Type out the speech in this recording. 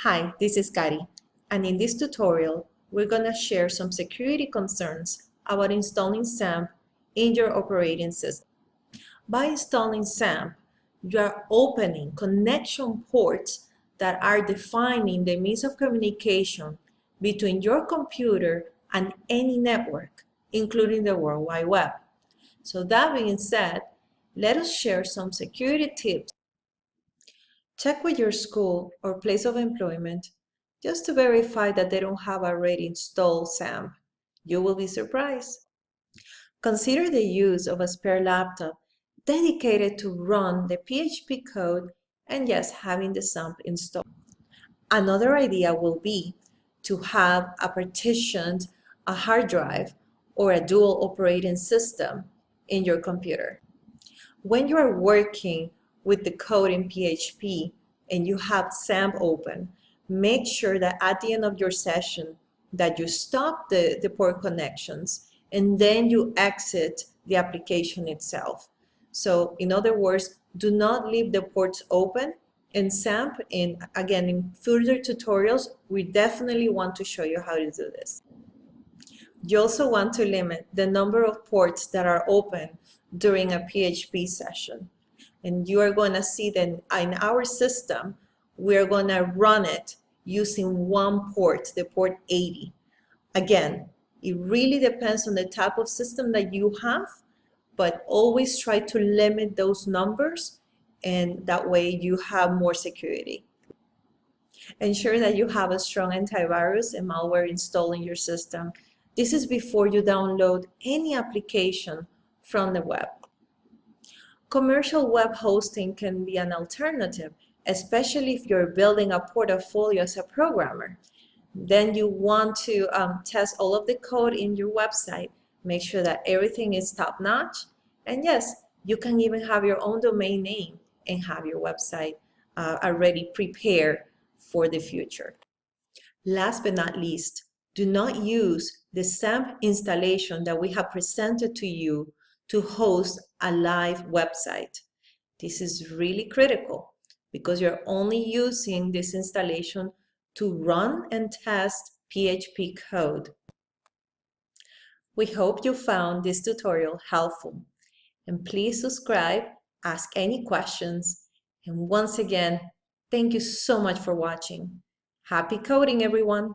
Hi, this is Kari, and in this tutorial, we're going to share some security concerns about installing XAMPP in your operating system. By installing XAMPP, you are opening connection ports that are defining the means of communication between your computer and any network, including the World Wide Web. So that being said, let us share some security tips. Check with your school or place of employment just to verify that they don't have already installed XAMPP. You will be surprised. Consider the use of a spare laptop dedicated to run the PHP code and yes, having the XAMPP installed. Another idea will be to have a partitioned hard drive or a dual operating system in your computer. When you are working with the code in PHP and you have XAMPP open, make sure that at the end of your session that you stop the port connections and then you exit the application itself. So in other words, do not leave the ports open. In XAMPP, and again, in further tutorials, we definitely want to show you how to do this. You also want to limit the number of ports that are open during a PHP session. And you are going to see that in our system, we're going to run it using one port, the port 80. Again, it really depends on the type of system that you have, but always try to limit those numbers, and that way you have more security. Ensure that you have a strong antivirus and malware installed in your system. This is before you download any application from the web. Commercial web hosting can be an alternative, especially if you're building a portfolio as a programmer. Then you want to test all of the code in your website, make sure that everything is top-notch, and yes, you can even have your own domain name and have your website already prepared for the future. Last but not least, do not use the XAMPP installation that we have presented to you to host a live website. This is really critical because you're only using this installation to run and test PHP code. We hope you found this tutorial helpful, and please subscribe, ask any questions, and once again, thank you so much for watching. Happy coding, everyone!